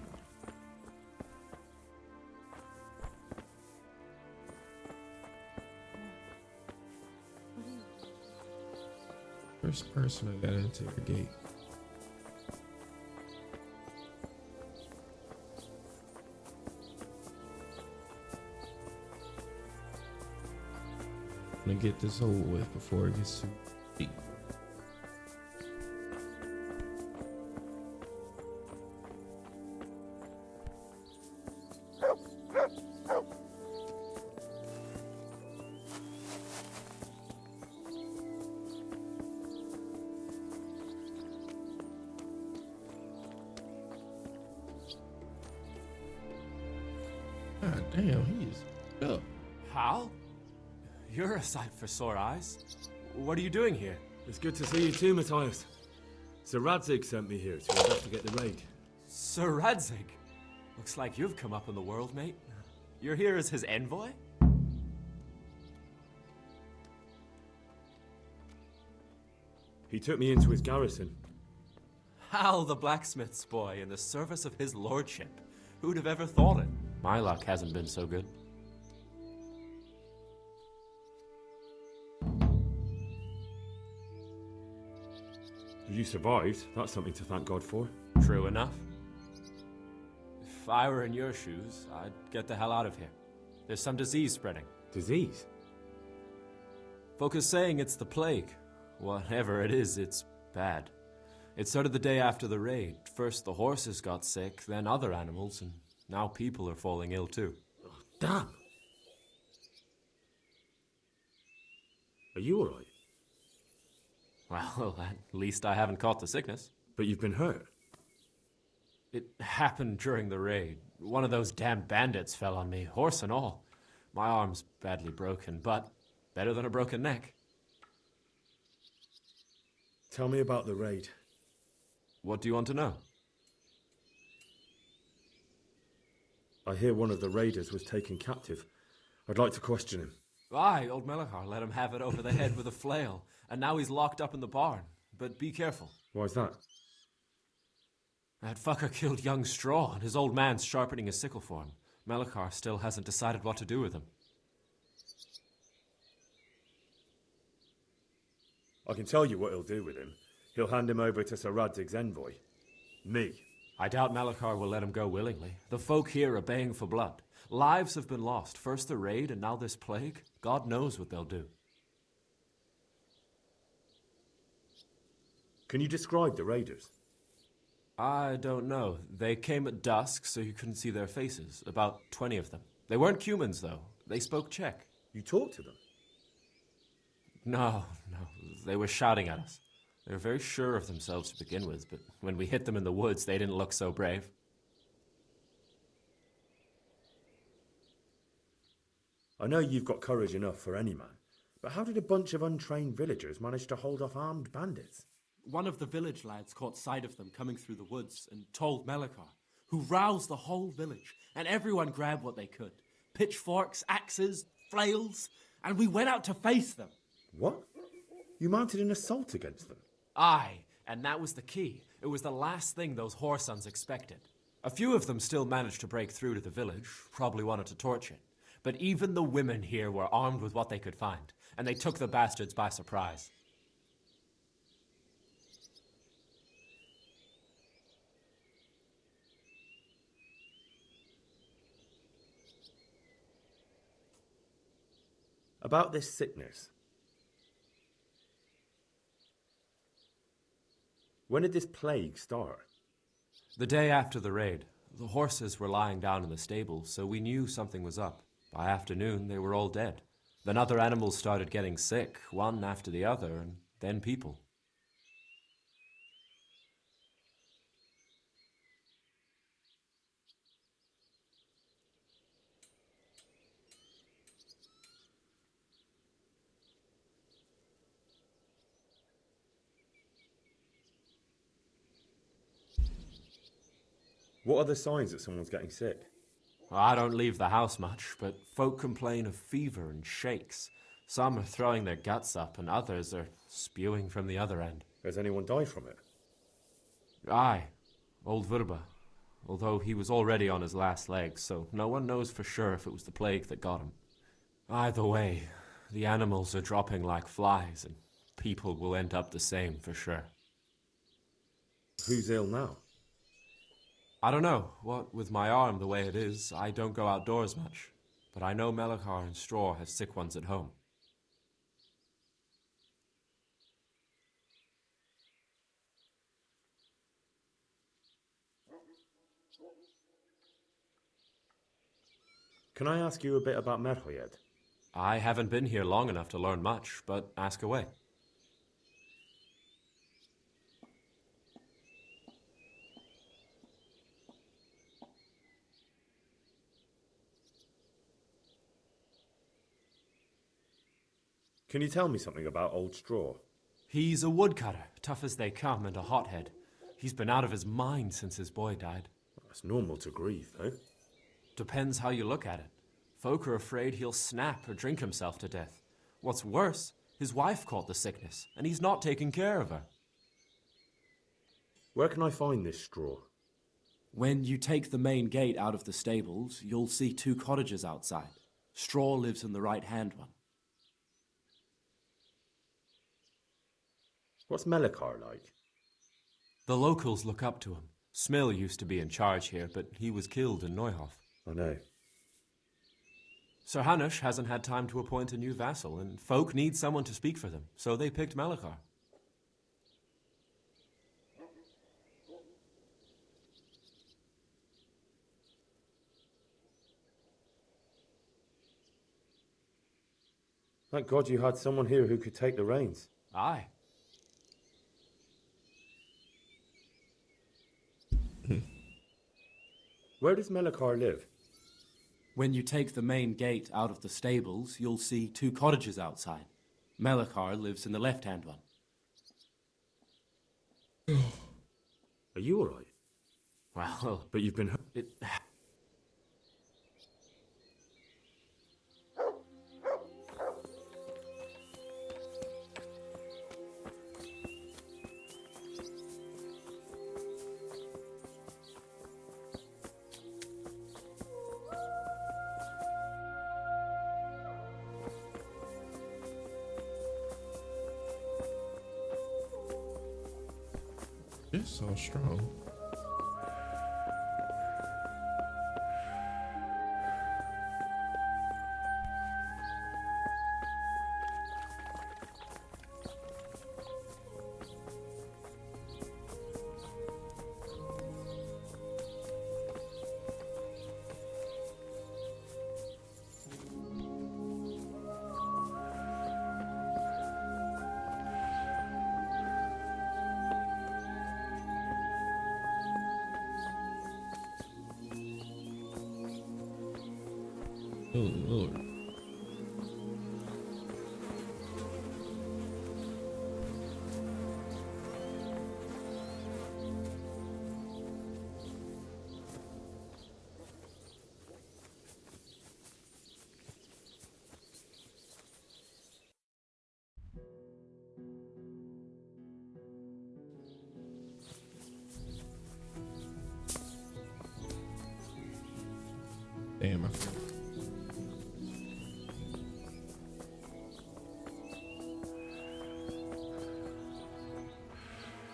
First person I gotta interrogate. I'm gonna get this over with before it gets too deep. God damn, he is up. Hal? You're a sight for sore eyes. What are you doing here? It's good to see you too, Matthias. Sir Radzig sent me here to investigate the raid. Sir Radzig? Looks like you've come up in the world, mate. You're here as his envoy? He took me into his garrison. Hal the blacksmith's boy in the service of his lordship. Who'd have ever thought it? My luck hasn't been so good. You survived. That's something to thank God for. True enough. If I were in your shoes, I'd get the hell out of here. There's some disease spreading. Disease? Folk are saying it's the plague. Whatever it is, it's bad. It started the day after the raid. First the horses got sick, then other animals, and now people are falling ill too. Oh, damn! Are you alright? Well, at least I haven't caught the sickness. But you've been hurt? It happened during the raid. One of those damn bandits fell on me, horse and all. My arm's badly broken, but better than a broken neck. Tell me about the raid. What do you want to know? I hear one of the raiders was taken captive. I'd like to question him. Aye, old Melachar let him have it over the head with a flail, and now he's locked up in the barn. But be careful. Why's that? That fucker killed young Straw, and his old man's sharpening his sickle for him. Melachar still hasn't decided what to do with him. I can tell you what he'll do with him. He'll hand him over to Sir Radzig's envoy. Me. I doubt Melachar will let him go willingly. The folk here are baying for blood. Lives have been lost. First the raid, and now this plague. God knows what they'll do. Can you describe the raiders? I don't know. They came at dusk, so you couldn't see their faces. About 20 of them. They weren't humans, though. They spoke Czech. You talked to them? No. They were shouting at us. They were very sure of themselves to begin with, but when we hit them in the woods, they didn't look so brave. I know you've got courage enough for any man, but how did a bunch of untrained villagers manage to hold off armed bandits? One of the village lads caught sight of them coming through the woods and told Melachar, who roused the whole village, and everyone grabbed what they could. Pitchforks, axes, flails, and we went out to face them. What? You mounted an assault against them? Aye, and that was the key. It was the last thing those whoresons expected. A few of them still managed to break through to the village, probably wanted to torch it. But even the women here were armed with what they could find, and they took the bastards by surprise. About this sickness. When did this plague start? The day after the raid. The horses were lying down in the stable, so we knew something was up. By afternoon, they were all dead. Then other animals started getting sick, one after the other, and then people. What are the signs that someone's getting sick? I don't leave the house much, but folk complain of fever and shakes. Some are throwing their guts up, and others are spewing from the other end. Has anyone died from it? Aye, old Verba. Although he was already on his last legs, so no one knows for sure if it was the plague that got him. Either way, the animals are dropping like flies, and people will end up the same for sure. Who's ill now? I don't know. What with my arm the way it is, I don't go outdoors much. But I know Melachar and Straw have sick ones at home. Can I ask you a bit about Merho yet? I haven't been here long enough to learn much, but ask away. Can you tell me something about Old Straw? He's a woodcutter, tough as they come, and a hothead. He's been out of his mind since his boy died. That's normal to grieve, though. Depends how you look at it. Folk are afraid he'll snap or drink himself to death. What's worse, his wife caught the sickness, and he's not taking care of her. Where can I find this Straw? When you take the main gate out of the stables, you'll see 2 cottages outside. Straw lives in the right-hand one. What's Melikar like? The locals look up to him. Smill used to be in charge here, but he was killed in Neuhof. I know. Sir Hanush hasn't had time to appoint a new vassal, and folk need someone to speak for them, so they picked Melikar. Thank God you had someone here who could take the reins. Aye. Where does Melikar live? When you take the main gate out of the stables, you'll see 2 cottages outside. Melikar lives in the left-hand one. Are you all right? Well, But you've been hurt. It's so strong. Oh, Lord. Damn, I forgot.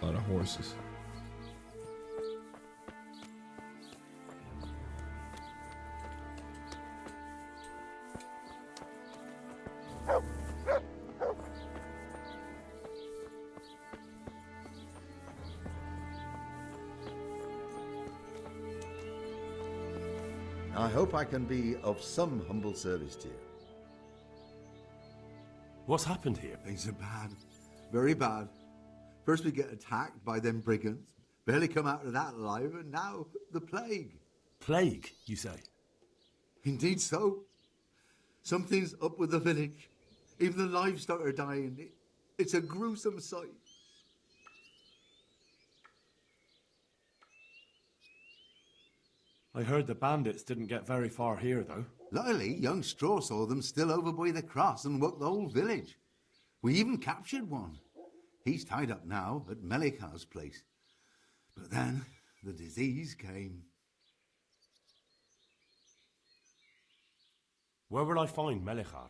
A lot of horses. I hope I can be of some humble service to you. What's happened here? Things are bad. Very bad. First we get attacked by them brigands. Barely come out of that alive, and now the plague. Plague, you say? Indeed so. Something's up with the village. Even the livestock are dying. It's a gruesome sight. I heard the bandits didn't get very far here, though. Luckily, young Straw saw them still over by the cross and woke the whole village. We even captured one. He's tied up now at Melikar's place. But then the disease came. Where will I find Melikar?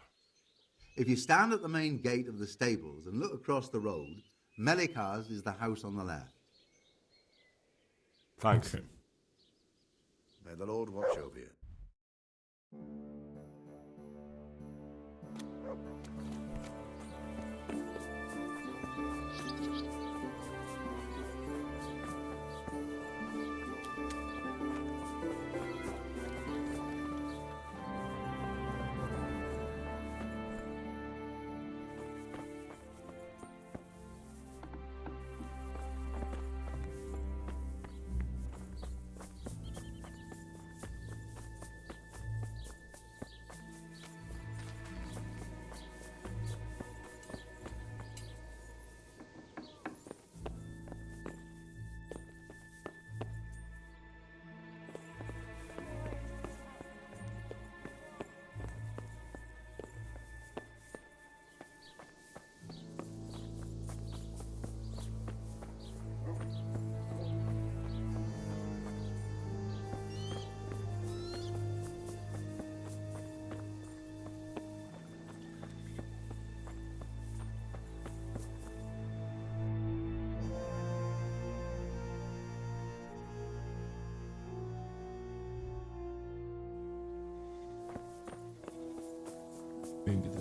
If you stand at the main gate of the stables and look across the road, Melikar's is the house on the left. Thanks. Okay. May the Lord watch over you.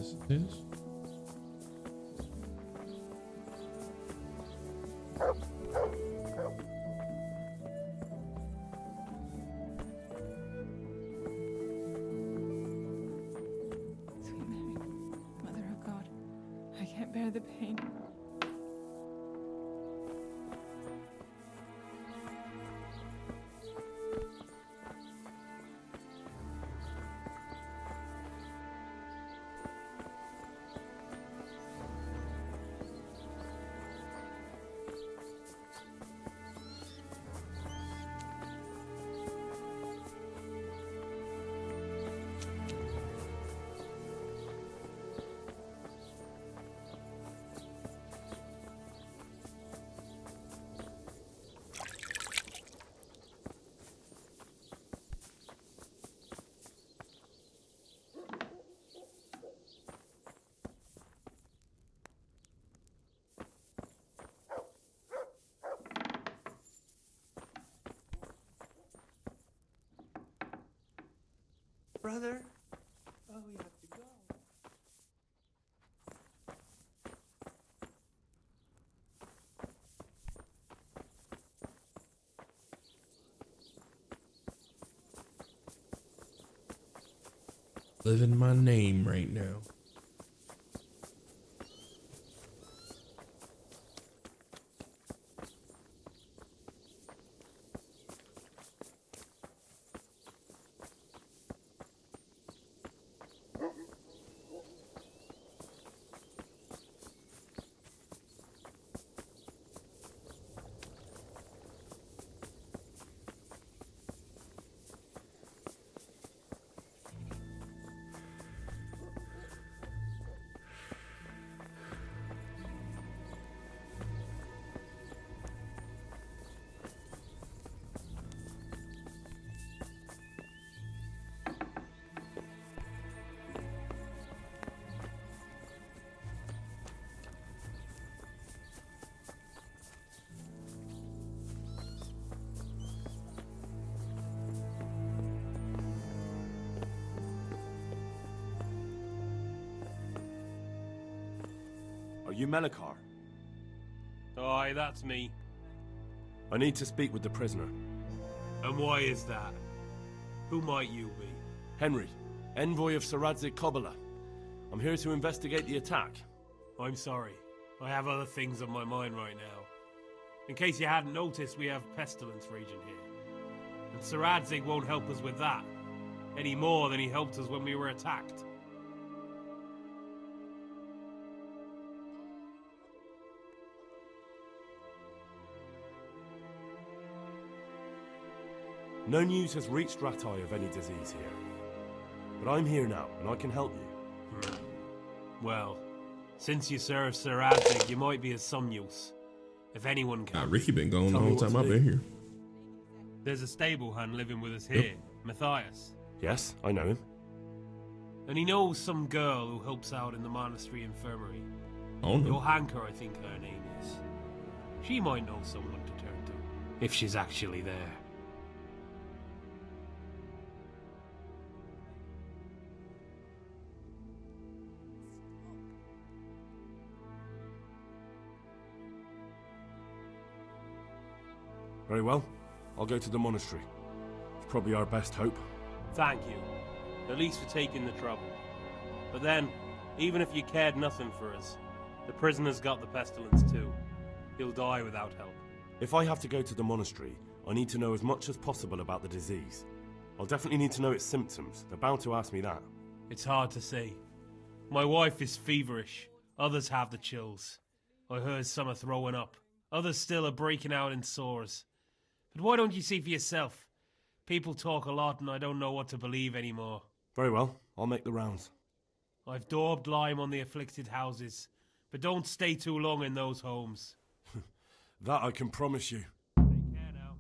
This is his. Sweet Mary, Mother of God, I can't bear the pain. Brother? Oh, you have to go. Living my name right now. Are you Melikar? Aye, that's me. I need to speak with the prisoner. And why is that? Who might you be? Henry, envoy of Sir Radzig Kobyla. I'm here to investigate the attack. I'm sorry. I have other things on my mind right now. In case you hadn't noticed, we have pestilence raging here. And Sir Radzig won't help us with that, any more than he helped us when we were attacked. No news has reached Ratai of any disease here. But I'm here now, and I can help you. Well, since you serve Sir Radzig, you might be of some use. If anyone can. Ricky been gone the Tell me whole what time to I've do. been here. There's a stable hand living with us here, Matthias. Yes, I know him. And he knows some girl who helps out in the monastery infirmary. Oh no. Johanka, I think her name is. She might know someone to turn to, if she's actually there. Very well. I'll go to the monastery. It's probably our best hope. Thank you. At least for taking the trouble. But then, even if you cared nothing for us, the prisoner's got the pestilence too. He'll die without help. If I have to go to the monastery, I need to know as much as possible about the disease. I'll definitely need to know its symptoms. They're bound to ask me that. It's hard to say. My wife is feverish. Others have the chills. I heard some are throwing up. Others still are breaking out in sores. But why don't you see for yourself? People talk a lot and I don't know what to believe anymore. Very well. I'll make the rounds. I've daubed lime on the afflicted houses, but don't stay too long in those homes. That I can promise you. Take care now.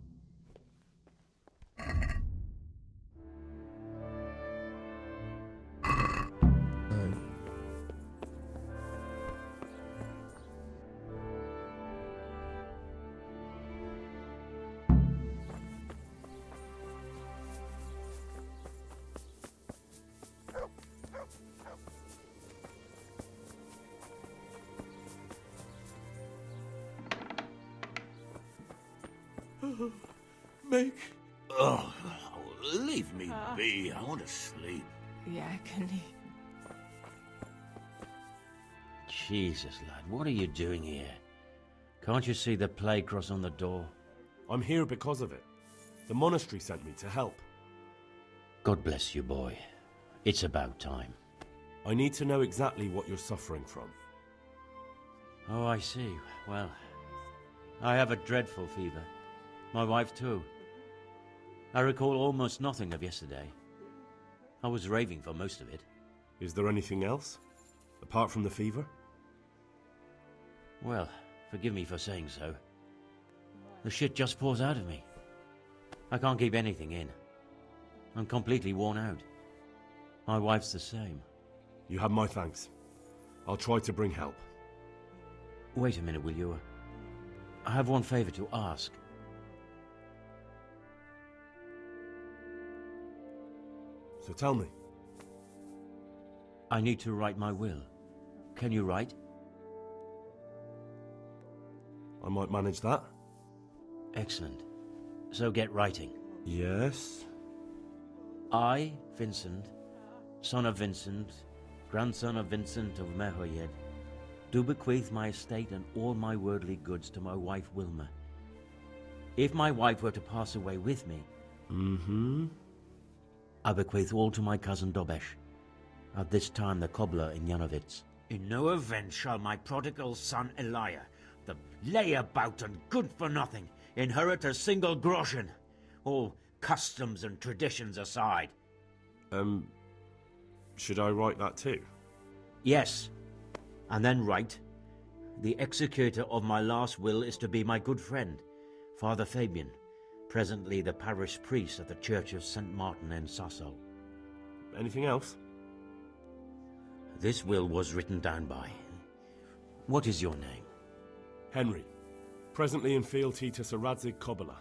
Make. Oh, leave me be. I want to sleep. Yeah, can he? Jesus, lad, what are you doing here? Can't you see the plague cross on the door? I'm here because of it. The monastery sent me to help. God bless you, boy. It's about time. I need to know exactly what you're suffering from. Oh, I see. Well, I have a dreadful fever. My wife, too. I recall almost nothing of yesterday. I was raving for most of it. Is there anything else? Apart from the fever? Well, forgive me for saying so. The shit just pours out of me. I can't keep anything in. I'm completely worn out. My wife's the same. You have my thanks. I'll try to bring help. Wait a minute, will you? I have one favor to ask. So tell me. I need to write my will. Can you write? I might manage that. Excellent. So get writing. Yes? I, Vincent, son of Vincent, grandson of Vincent of Mehoyed, do bequeath my estate and all my worldly goods to my wife Wilma. If my wife were to pass away with me, I bequeath all to my cousin Dobesh, at this time the cobbler in Yanovitz. In no event shall my prodigal son Elia, the layabout and good-for-nothing, inherit a single groschen, all customs and traditions aside. Should I write that too? Yes, and then write, the executor of my last will is to be my good friend, Father Fabian, presently the parish priest at the Church of St. Martin in Sasso. Anything else? This will was written down by. What is your name? Henry. Presently in fealty to Sir Radzig Kobyla.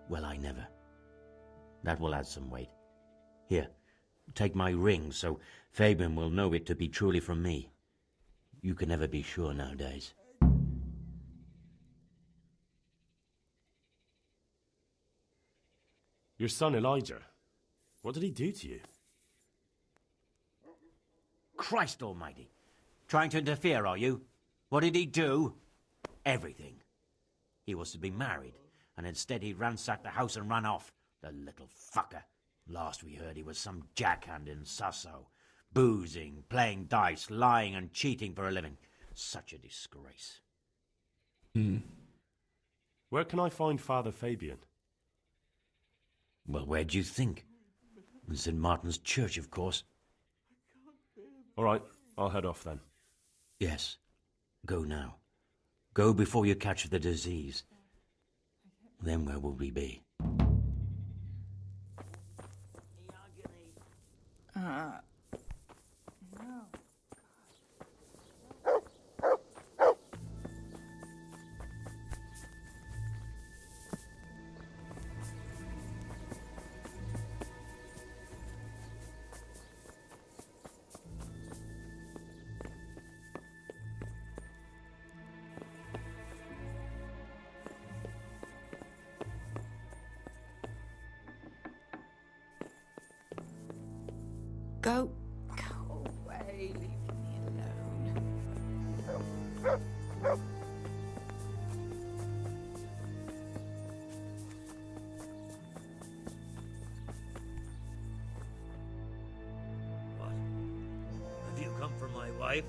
Well, I never. That will add some weight. Here, take my ring so Fabian will know it to be truly from me. You can never be sure nowadays. Your son Elijah. What did he do to you? Christ almighty! Trying to interfere, are you? What did he do? Everything. He was to be married, and instead he ransacked the house and ran off. The little fucker. Last we heard he was some jackhand in Sasso. Boozing, playing dice, lying and cheating for a living. Such a disgrace. Where can I find Father Fabian? Well, where do you think? In St. Martin's Church, of course. All right, I'll head off then. Yes. Go now. Go before you catch the disease. Then where will we be? No. Go away, leave me alone. What? Have you come for my wife?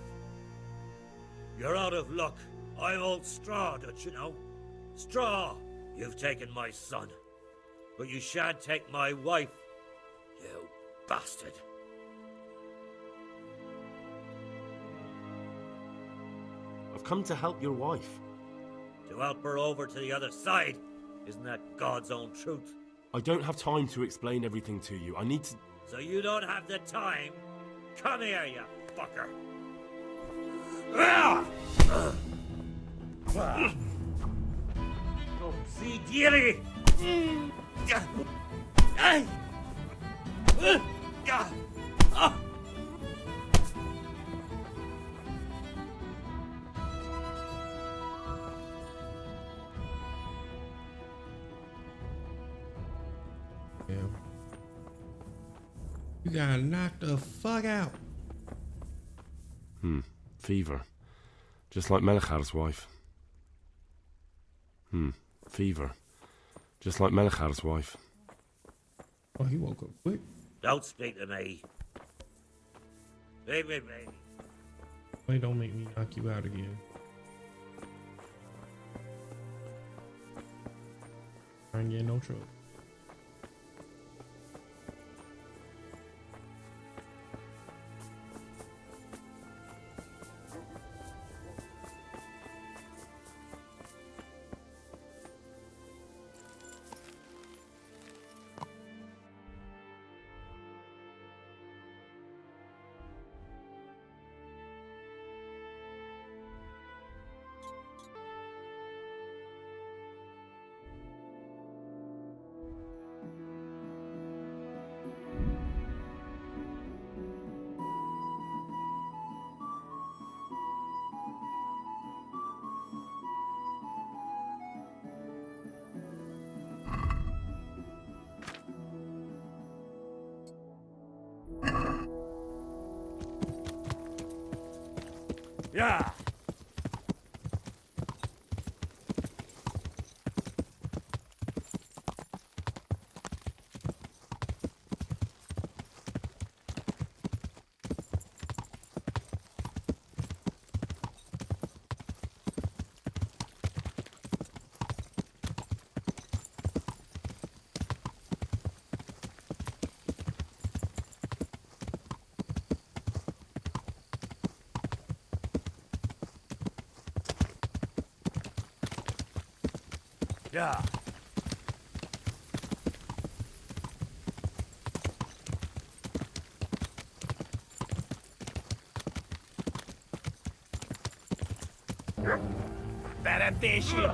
You're out of luck. I'm old Straw, don't you know? Straw! You've taken my son. But you shan't take my wife, you bastard. I've come to help your wife. To help her over to the other side? Isn't that God's own truth? I don't have time to explain everything to you. I need to... So you don't have the time? Come here, you fucker! Oh, see, dearie! You got knocked the fuck out. Fever. Just like Melichar's wife. Fever. Just like Melichar's wife. Oh, he woke up quick. Don't speak to me. Leave me be. Wait, don't make me knock you out again. I ain't getting no trouble. Yeah. Yeah. Better fishing.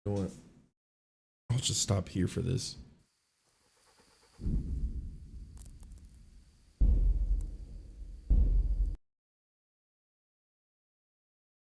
You know what? I'll just stop here for this.